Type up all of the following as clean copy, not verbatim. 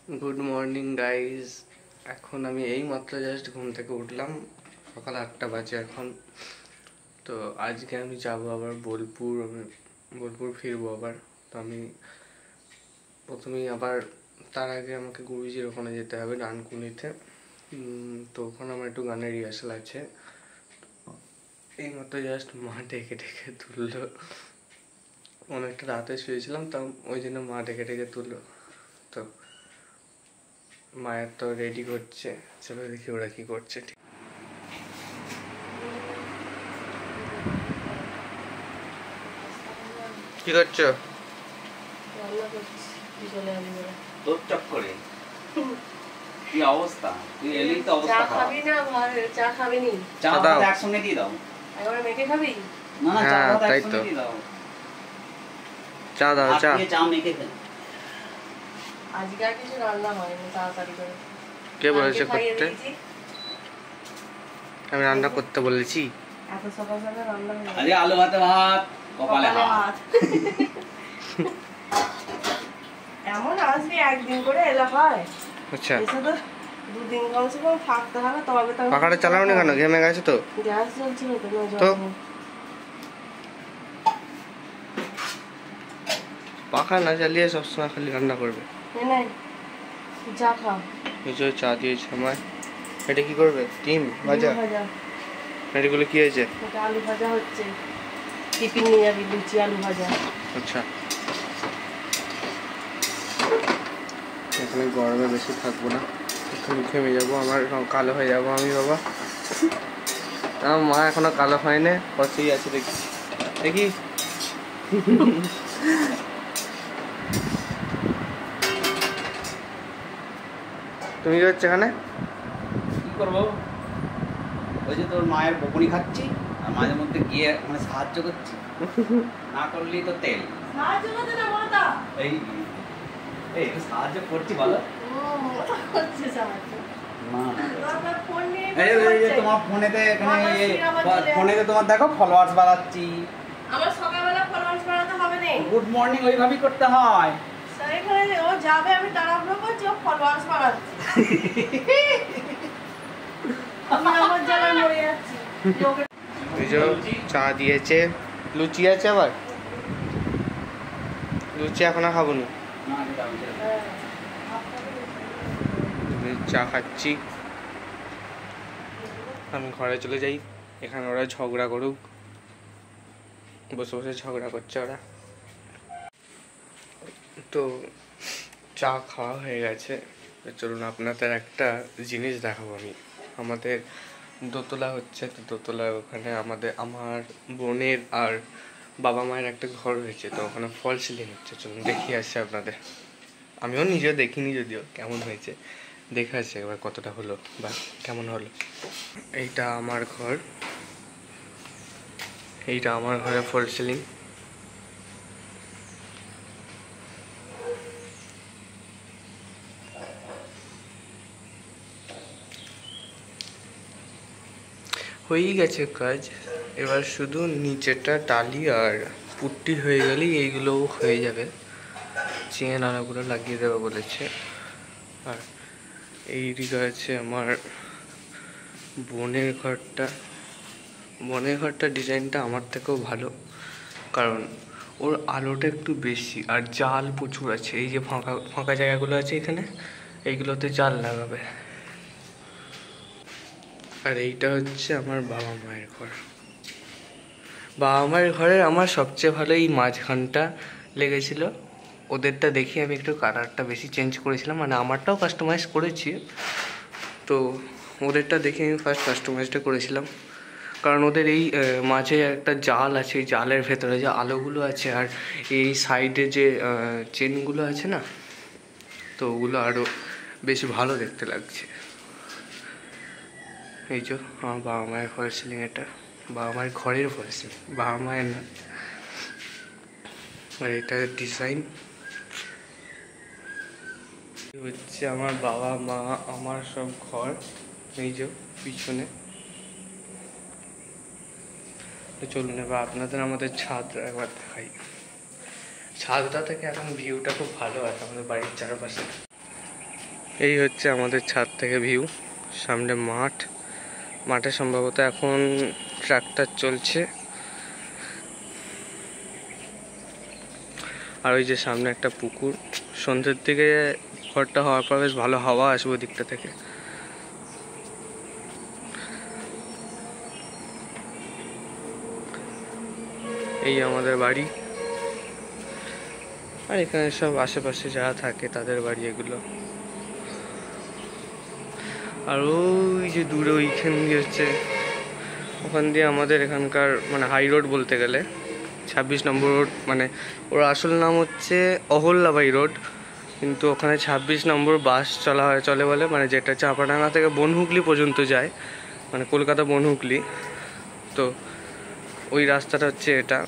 Good morning guys. এখন আমি এই মাত্র জাস্ট ঘুম থেকে উঠলাম, সকাল 8টা বাজে এখন। তো আজকে আমি যাবো আবার বোলপুর, বোলপুর ফিরবো আবার। তো আমি প্রথমেই আবার তার আগে আমাকে গুরুজির ওখানে যেতে হবে ডানকুনিতে। তো ওখানে আমার একটু গানের রিহার্সাল আছে। এই মাত্র জাস্ট মা ডেকে ডেকে তুললো, অনেকটা রাতে শুয়েছিলাম তো ওই জন্য মা ডেকে ডেকে তুললো। তো মায়ের তো রেডি করছে, চলো দেখি ওরা কি করছে। কি করছো? তোর চক্করে কি অবস্থা, তুই এলি তো অবস্থা চা খাবি না? চা খাবি নি? চা দাও একসঙ্গে দিয়ে দাও। একবারে মেখে খাবি? না না, চা দাও তাই একসঙ্গে তো। দিয়ে দাও। চা দাও, চা। চা মেখে খেল। আজকে আর কিছু রান্না হয়নি তাড়াতাড়ি করে। কে বলেছে করতে? আমি রান্না করতে বলেছি? এত সকাল সকাল রান্না হয়নি। আজকে আলু ভাতে ভাত, কপালে হাত। এমন আসবি একদিন করে এলে হয়? আচ্ছা, এসে তো দুদিন কমসে কম থাকতে হবে, তবে তো। পাখাটা চালাও না কেন? ঘেমে গেছে তো। গ্যাস জ্বলছিল তো না? তো জল পাখা না চালিয়ে সবসময় খালি রান্না করবে? নেই, চা খা। এই যে চা দিয়েছে আমায়। এটা কি করবে? ডিম ভাজা? এগুলো কি হয়েছে? এটা আলু ভাজা হচ্ছে, টিফিন নিয়ে যাবি, লুচি আলু ভাজা। আচ্ছা, এখানে গরমে বেশি থাকবো না, এখানে ঘেমে যাবো, আমার কালো হয়ে যাবো আমি। বাবা, আমার মা এখনো কালো হয়নি, কষেই আছে। দেখি দেখি তুমি কি হচ্ছে এখানে? কি করবো, ওই যে তোর মায়ের বকুনি খাচ্ছি আর মাঝে মধ্যে গিয়ে মানে সাহায্য করছি, না করলেই তো তেল। সাহায্য করতে না মাতা, এই এই সাহায্য করছি বলো। করছে সাহায্য। তোমার ফোনেতে এখানে ফোনেতে তোমার দেখো ফলোয়ার্স বাড়াচ্ছি। আমার সকালবেলা ফলোয়ার্স বাড়াতে হবে না। গুড মর্নিং ওইভাবেই করতে হয়। এখানে ও যাবে, আমি তাড়াহুড়ো করছি, ও ফলোয়ার্স বাড়াচ্ছে। আমি আমার জ্বালায় মরে যাচ্ছি। এই যে চা দিয়েছে, লুচি আছে আবার। লুচি এখন আর খাবো না, চা খাচ্ছি। আমি ঘরে চলে যাই, এখানে ওরা ঝগড়া করুক, বসে বসে ঝগড়া করছে ওরা। তো চা খাওয়া হয়ে গেছে, চলুন আপনাদের একটা জিনিস দেখাবো আমি। আমাদের দোতলা হচ্ছে, তো দোতলা ওখানে আমার বোনের আর বাবা মায়ের একটা ঘর হয়েছে, তো ওখানে ফল সিলিং হচ্ছে। চলুন দেখিয়ে আসছি আপনাদের। আমিও নিজেও দেখিনি যদিও কেমন হয়েছে, দেখে আসছি এবার কতটা হলো বা কেমন হলো। এইটা আমার ঘর, এইটা আমার ঘরে ফল সিলিং। হয়েই গেছে কাজ, এবার শুধু নিচেটা টালি আর পুট্টি হয়ে গেলেই এইগুলোও হয়ে যাবে। চেন আনাগুলো লাগিয়ে দেবে বলেছে। আর এই দিকে আছে আমার বোনের ঘরটা। বোনের ঘরটা ডিজাইনটা আমার থেকেও ভালো, কারণ ওর আলোটা একটু বেশি আর জাল প্রচুর আছে। এই যে ফাঁকা ফাঁকা জায়গাগুলো আছে এখানে, এইগুলোতে জাল লাগাবে। আর এইটা হচ্ছে আমার বাবা মায়ের ঘর। বাবা মায়ের ঘরে আমার সবচেয়ে ভালো এই মাঝখানটা লেগেছিল। ওদেরটা দেখি আমি একটু কালারটা বেশি চেঞ্জ করেছিলাম, মানে আমারটাও কাস্টমাইজ করেছি, তো ওদেরটা দেখে আমি ফার্স্ট কাস্টমাইজটা করেছিলাম। কারণ ওদের এই মাঝে একটা জাল আছে, এই জালের ভেতরে যে আলোগুলো আছে আর এই সাইডে যে চেনগুলো আছে না, তো ওগুলো আরও বেশি ভালো দেখতে লাগছে। এই যে আমার বাবা মায়ের ফল সিলিং, এটা বাবা মায়ের ঘরের ফল সিলিং, বাবা মায়ের না। আর এটা ডিজাইন হচ্ছে আমার বাবা মা, আমার সব ঘর। এই যে পিছনে। তো চলুন এবার আপনাদের আমাদের ছাদটা একবার দেখাই। ছাদটা থেকে এখন ভিউটা খুব ভালো আছে আমাদের বাড়ির চারপাশে। এই হচ্ছে আমাদের ছাদ থেকে ভিউ। সামনে মাঠ, মাঠে সম্ভবত এখন ট্রাক্টর চলছে। আর ওই যে সামনে একটা পুকুর। সন্ধ্যের দিকে ঘরটা হওয়ার পর বেশ ভালো হাওয়া আসবে দিকটা থেকে। এই আমাদের বাড়ি, আর এখানে সব আশেপাশে যারা থাকে তাদের বাড়ি এগুলো। আর ওই যে দূরে ওইখান দিয়ে হচ্ছে, ওখান দিয়ে আমাদের এখানকার মানে হাই রোড বলতে গেলে 26 নম্বর রোড, মানে ওর আসল নাম হচ্ছে অহল্যাবাই রোড, কিন্তু ওখানে 26 নম্বর বাস চলে বলে, মানে যেটা চাপাডাঙ্গা থেকে বনহুগলি পর্যন্ত যায়, মানে কলকাতা বনহুগলি। তো ওই রাস্তাটা হচ্ছে এটা।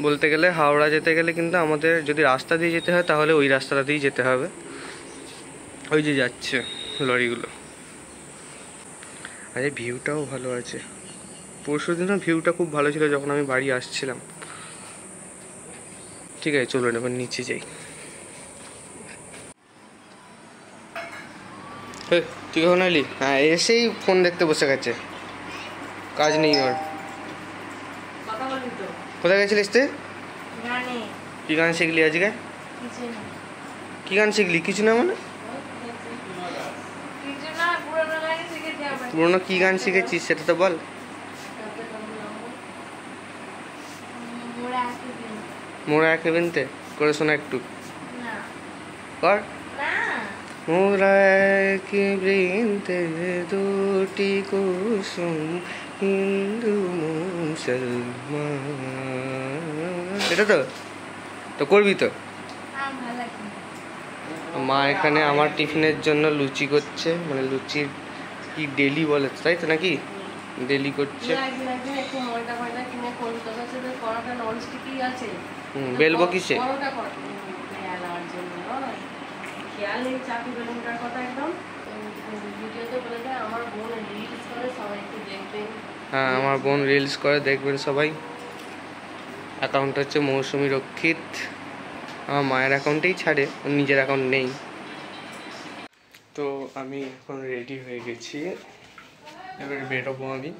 বলতে গেলে হাওড়া যেতে গেলে কিন্তু আমাদের যদি রাস্তা দিয়ে যেতে হয় তাহলে ওই রাস্তাটা দিয়েই যেতে হবে। ওই যে যাচ্ছে লরিগুলো। আরে ভিউটাও ভালো আছে। পরশু দিনও ভিউটা খুব ভালো ছিল যখন আমি বাড়ি আসছিলাম। ঠিক আছে, চলুন এবার নিচে যাই। তুই কখন এলি? হ্যাঁ, এসেই ফোন দেখতে বসে গেছে, কাজ নেই ওর। কোথায় গেছিলিস তুই? কি গান শিখলি আজকে? কি গান শিখলি? কিছু না মানে পুরোনো কি গান শিখেছিস সেটা তো বল। মোরা একে বিনতে করে শোনা একটু কর। মোরা একে বৃন্তে দুটি কুসুম হিন্দু মুসলমান, এটা তো করবি তো। মা এখানে আমার টিফিনের জন্য লুচি করছে, মানে লুচির কি ডেলি বলে তাই তো নাকি, ডেলি করছে। বেলবো কিসে? হ্যাঁ, আমার বোন রিলস করে, দেখবেন সবাই। অ্যাকাউন্ট হচ্ছে মৌসুমী রক্ষিত। আমার মায়ের অ্যাকাউন্টেই ছাড়ে, নিজের অ্যাকাউন্ট নেই। তো আমি এখন রেডি হয়ে গেছি, এবারে বেরোবো আমি।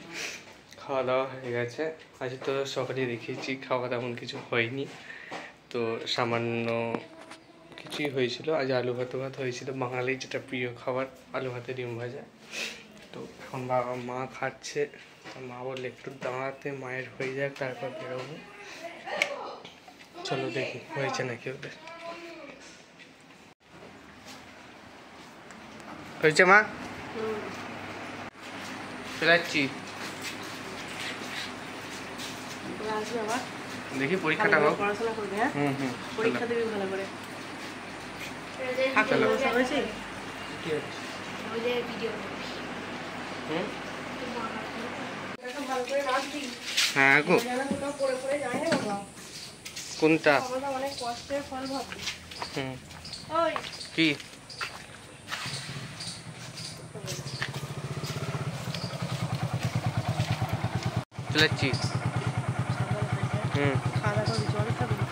খাওয়া দাওয়া হয়ে গেছে। আজ তো সকালে দেখিয়েছি খাওয়া তেমন কিছু হয়নি, তো সামান্য কিছুই হয়েছিল। আজ আলু ভাত হয়েছিল, বাঙালির যেটা প্রিয় খাবার, আলু ভাতে ডিম ভাজা। তো এখন বাবা মা খাচ্ছে, মা বললে একটু দাঁড়াতে, মায়ের হয়ে যাক তারপর বেরোবো। চলো দেখি হয়েছে নাকি ওদের। হয়েছে মা? চলে যাচ্ছি, দেখি পরীক্ষাটা হোক। পরীক্ষা দেবি ভালো করে। হ্যাঁ গো, কোনটা? কি চলে যাচ্ছি?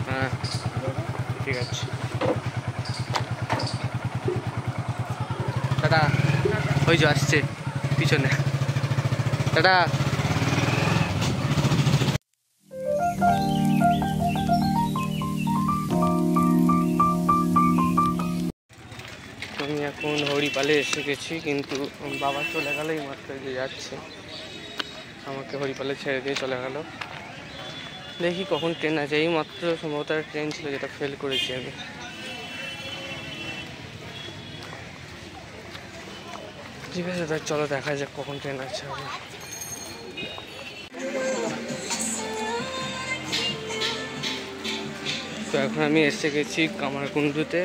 হ্যাঁ ঠিক আছে, টাটা। ওই যে আসছে পিছনে, টাটা। আমি এখন হরিপালে এসে গেছি, কিন্তু বাবা চলে গেল এই মাত্র, যে যাচ্ছে, আমাকে হরিপালে ছেড়ে দিয়ে চলে গেল। দেখি কখন ট্রেন আছে। এই মাত্র সম্ভবত ট্রেন ছিল যেটা ফেল করেছি আমি। ঠিক আছে, তাই চলো দেখা যাক কখন ট্রেন আছে। তো এখন আমি এসে গেছি কামারকুণ্ডুতে।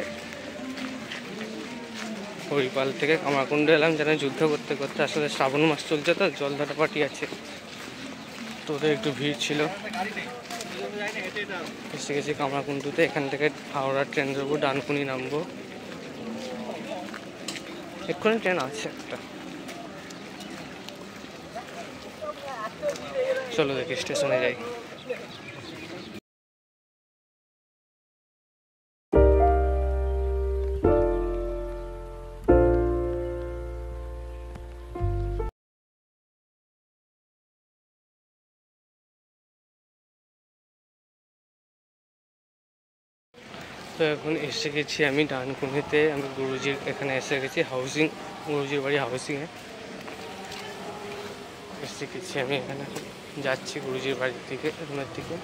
হরিপাল থেকে কামারকুণ্ডু এলাম যেন যুদ্ধ করতে করতে। আসলে শ্রাবণ মাস চলছে তো, জলদাটা পার্টি আছে, তো ওদের একটু ভিড় ছিল। এসে গেছি কামারকুণ্ডুতে। এখান থেকে হাওড়া ট্রেন ধরবো, ডানকুনি নামবো। এক্ষুনি ট্রেন আছে একটা, চলো দেখি স্টেশনে যাই। তো এখন এসে গেছি আমি ডানকুনিতে, আমি গুরুজির এখানে এসে গেছি হাউসিং, গুরুজির বাড়ি হাউসিংয়ে এসে গেছি আমি। এখানে যাচ্ছি গুরুজির বাড়ির দিকে, রুমের দিকে।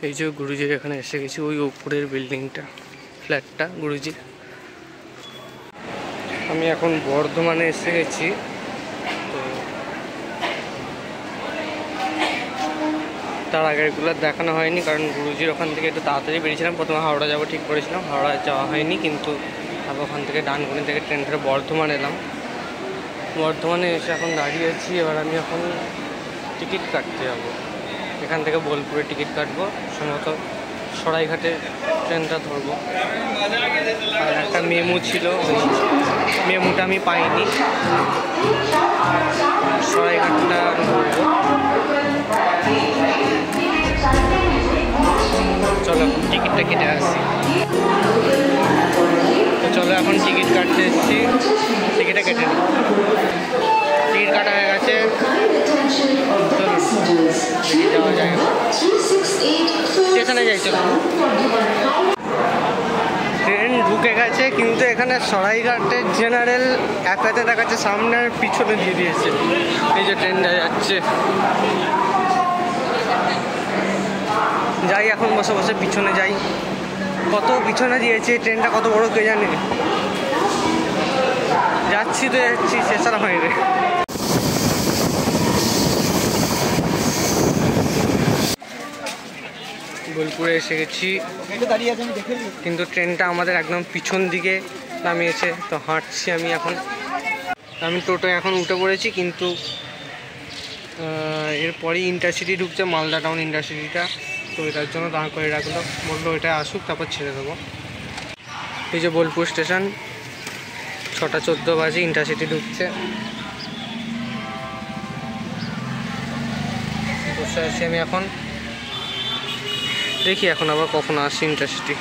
এই যে গুরুজির এখানে এসে গেছি, ওই উপরের বিল্ডিংটা, ফ্ল্যাটটা গুরুজির। আমি এখন বর্ধমানে এসে গেছি। তো তার আগেরগুলো দেখানো হয়নি, কারণ গুরুজির ওখান থেকে একটু তাড়াতাড়ি বেরিয়েছিলাম। প্রথমে হাওড়া যাবো ঠিক করেছিলাম, হাওড়া যাওয়া হয়নি, কিন্তু আমি ওখান থেকে ডানকুনি থেকে ট্রেন ধরে বর্ধমান এলাম। বর্ধমানে এসে এখন দাঁড়িয়ে আছি। এবার আমি এখন টিকিট কাটতে যাবো, এখান থেকে বোলপুরে টিকিট কাটবো, সম্ভবত সরাইঘাটে ট্রেনটা ধরবো। আর একটা মেমু ছিল, মেমুটা আমি পাইনি, সরাইঘাটটা ধরবো। চলো এখন টিকিটটা কেটে আসি। তো চলো এখন টিকিট কাটতে এসেছি, টিকিটটা কেটে নিই। টিকিট কাটা হয়ে গেছে, যাওয়া যায়, স্টেশনে যাই। চলো, ট্রেন ঢুকে গেছে, কিন্তু এখানে সরাইঘাটের জেনারেল অ্যাপেতে দেখাচ্ছে সামনে আর পিছনে দিয়ে দিয়েছে। এই যে ট্রেনটা যাচ্ছে, যাই এখন বসে বসে পিছনে যাই। কত পিছনে দিয়েছে ট্রেনটা, কত বড় কে জানে। যাচ্ছি তো যাচ্ছি, শেষ আর হয় রে। বোলপুরে এসে গেছি, কিন্তু ট্রেনটা আমাদের একদম পিছন দিকে নামিয়েছে। তো হাঁটছি আমি এখন, আমি টোটোয় এখন উঠে পড়েছি, কিন্তু এরপরই ইন্টারসিটি ঢুকছে, মালদা টাউন ইন্টারসিটিটা। তো এটার জন্য দাঁড় করে রাখলো, বললো এটা আসুক তারপর ছেড়ে দেবো। এই যে বোলপুর স্টেশন, 6:14 বাজে, ইন্টারসিটি ঢুকছে। বসে আছি আমি এখন, দেখি এখন আবার কখন আসছে intercity.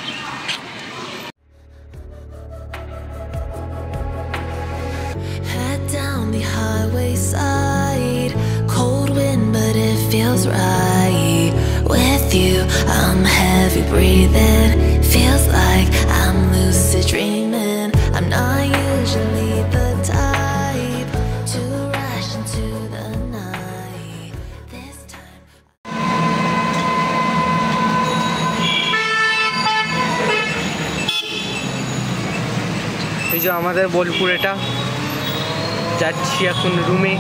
Head down the highway side, cold wind but it feels right. With you I'm heavy breathing, feels like I'm lucid dreaming. I'm not usually the type to rush into the night. This time এই যে আমাদের বোলপুর, এটা যাচ্ছি এখন রুমে।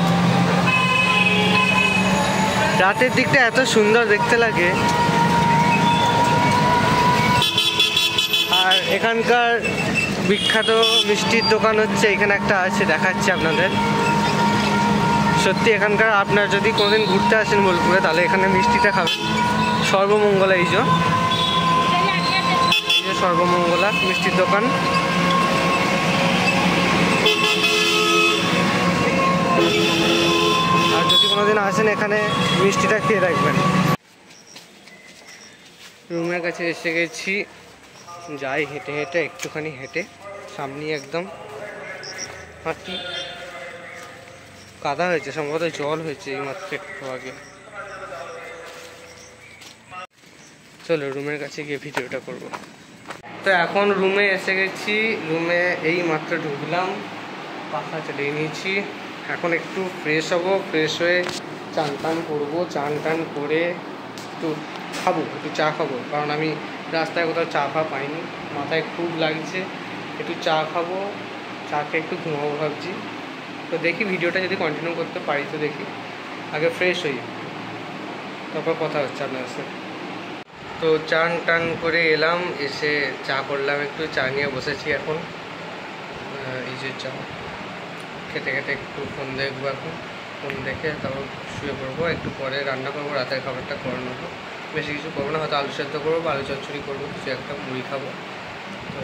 রাতের দিকটা এত সুন্দর দেখতে লাগে, আর এখানকার বিখ্যাত মিষ্টির দোকান হচ্ছে এখানে একটা আছে, দেখাচ্ছি আপনাদের। সত্যি এখানকার, আপনার যদি কোনোদিন ঘুরতে আসেন বোলপুরে, তাহলে এখানে মিষ্টিটা খাবেন। সর্বমঙ্গলা, এই যে সর্বমঙ্গলা মিষ্টির দোকান। আর যদি কোনোদিন আসেন এখানে, মিষ্টিটা খেয়ে রাখবেন। রুমের কাছে এসে গেছি, যাই হেঁটে হেঁটে, একটুখানি হেঁটে সামনে একদম হাঁটি। কাদা হয়েছে, সম্ভবত জল হয়েছে এই মাত্র একটু আগে। চলো রুমের কাছে গিয়ে ভিডিওটা করব। তো এখন রুমে এসে গেছি, রুমে এই মাত্র ঢুকলাম, পাখা চালিয়ে নিয়েছি। এখন একটু ফ্রেশ হবো, ফ্রেশ হয়ে চান টান করবো, চান টান করে একটু খাবো, একটু চা খাবো, কারণ আমি রাস্তায় কোথাও চা খাওয়া পাইনি, মাথায় খুব লাগছে। একটু চা খাবো, চা খেয়ে একটু ঘুমাবো ভাবছি। তো দেখি ভিডিওটা যদি কন্টিনিউ করতে পারি, তো দেখি আগে ফ্রেশ হই, তারপর কথা হচ্ছে আপনার সাথে। তো চান টান করে এলাম, এসে চা করলাম, একটু চা নিয়ে বসেছি এখন। এই যে চা খেতে খেতে একটু ফোন দেখবো, এখন ফোন দেখে তারপর শুয়ে পড়বো। একটু পরে রান্না করবো, রাতের খাবারটা করে নেবো। বেশি কিছু করবো না, হয়তো আলু সেদ্ধ করবো বা আলু চচ্চড়ি করবো, কিছু একটা, মুড়ি খাবো। তো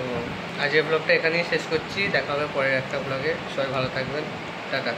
আজকের ব্লগটা এখানেই শেষ করছি, দেখা হবে পরের একটা ব্লগে। সবাই ভালো থাকবেন, টাটা।